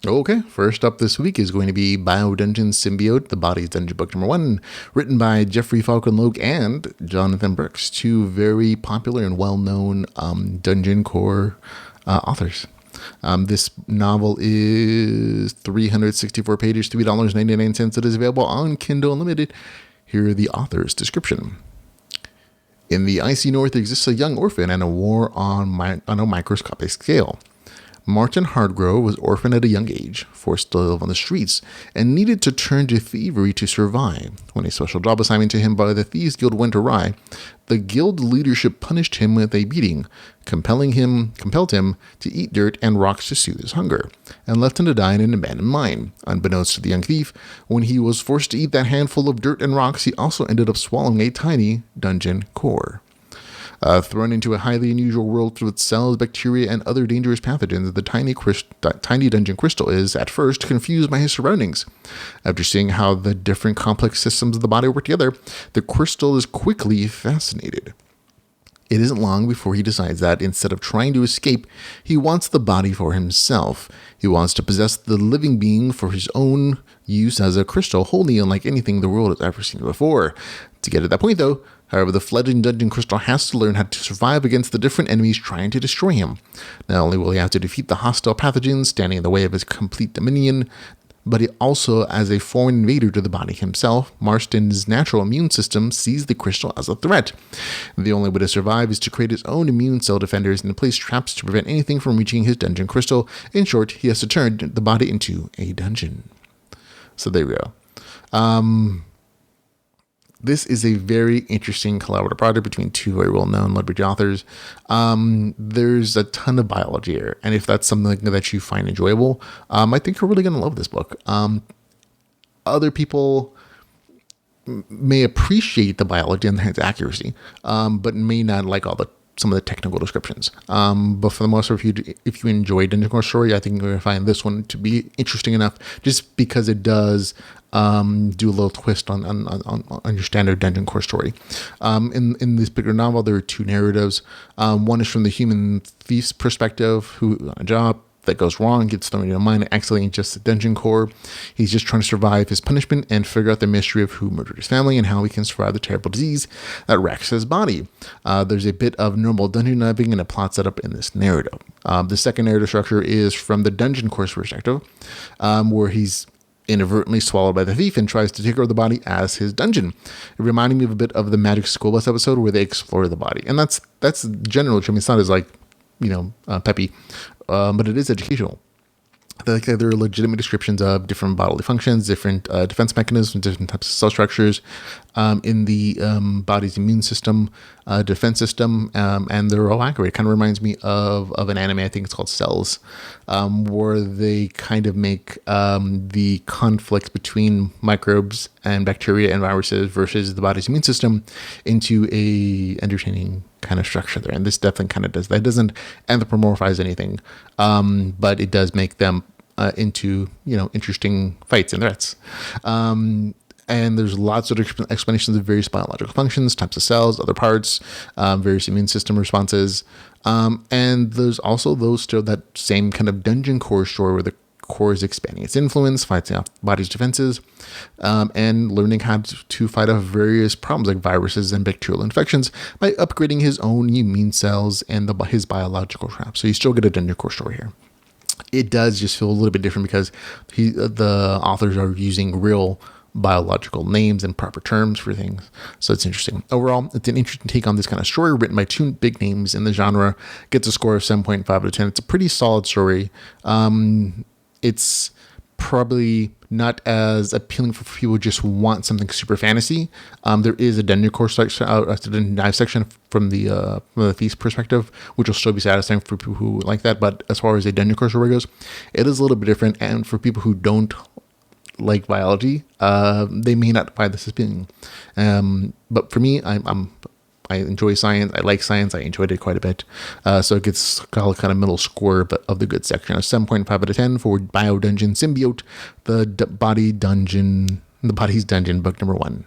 Okay, first up this week is going to be Bio Dungeon Symbiote, the Body's Dungeon book number 1, written by Jeffrey Falcon Logue and Jonathan Brooks, two very popular and well-known dungeon core authors. This novel is 364 pages, $3.99. It is available on Kindle Unlimited. Here are the author's description. In the icy north exists a young orphan and a war on a microscopic scale. Marstin Hardgrove was orphaned at a young age, forced to live on the streets, and needed to turn to thievery to survive. When a special job assignment to him by the Thieves Guild went awry, the guild leadership punished him with a beating, compelled him to eat dirt and rocks to soothe his hunger, and left him to die in an abandoned mine. Unbeknownst to the young thief, when he was forced to eat that handful of dirt and rocks, he also ended up swallowing a tiny dungeon core. Thrown into a highly unusual world filled with cells, bacteria, and other dangerous pathogens, the tiny dungeon crystal is, at first, confused by his surroundings. After seeing how the different complex systems of the body work together, the crystal is quickly fascinated. It isn't long before he decides that, instead of trying to escape, he wants the body for himself. He wants to possess the living being for his own use as a crystal, wholly unlike anything the world has ever seen before. To get to that point, though, however, the fledgling dungeon crystal has to learn how to survive against the different enemies trying to destroy him. Not only will he have to defeat the hostile pathogens standing in the way of his complete dominion, but he also, as a foreign invader to the body himself, Marstin's natural immune system sees the crystal as a threat. The only way to survive is to create his own immune cell defenders and place traps to prevent anything from reaching his dungeon crystal. In short, he has to turn the body into a dungeon. So there we go. This is a very interesting collaborative project between two very well-known Ludwig authors. There's a ton of biology here, and if that's something that you find enjoyable, I think you're really going to love this book. Other people may appreciate the biology and its accuracy, but may not like some of the technical descriptions. But for the most part, if you enjoy Dungeon Core Story, I think you're going to find this one to be interesting enough, just because it does do a little twist on your standard Dungeon Core Story. In this particular novel, there are two narratives. One is from the human thief's perspective, who on a job that goes wrong, gets thrown into a mine, and accidentally ingests the dungeon core. He's just trying to survive his punishment and figure out the mystery of who murdered his family and how he can survive the terrible disease that wrecks his body. There's a bit of normal dungeon diving and a plot setup in this narrative. The second narrative structure is from the dungeon core's perspective, where he's inadvertently swallowed by the thief and tries to take over the body as his dungeon. It reminded me of a bit of the Magic School Bus episode where they explore the body, and that's generally true. I mean, it's not as peppy, but it is educational. There are legitimate descriptions of different bodily functions, different defense mechanisms, different types of cell structures in the body's immune system, defense system, and they're all accurate. It kind of reminds me of an anime, I think it's called Cells, where they kind of make the conflict between microbes and bacteria and viruses versus the body's immune system into a entertaining kind of structure there. And this definitely kind of does that. It doesn't anthropomorphize anything, but it does make them into interesting fights and threats. And there's lots of explanations of various biological functions, types of cells, other parts, various immune system responses. And there's also that same kind of dungeon core story where the core is expanding its influence, fighting off the body's defenses, and learning how to fight off various problems like viruses and bacterial infections by upgrading his own immune cells and his biological traps. So you still get a dungeon core story here. It does just feel a little bit different because the authors are using real biological names and proper terms for things. So it's interesting. Overall, it's an interesting take on this kind of story written by two big names in the genre. Gets a score of 7.5 out of 10. It's a pretty solid story. It's probably not as appealing for people who just want something super fantasy. There is a dungeon core section, dive section from the Thief's perspective, which will still be satisfying for people who like that. But as far as a dungeon core story goes, it is a little bit different. And for people who don't like biology, they may not find this appealing. But for me, I enjoy science. I like science. I enjoyed it quite a bit. So it gets kind of middle score, but of the good section. A 7.5 out of 10 for Bio Dungeon Symbiote, the Body's Dungeon book number 1.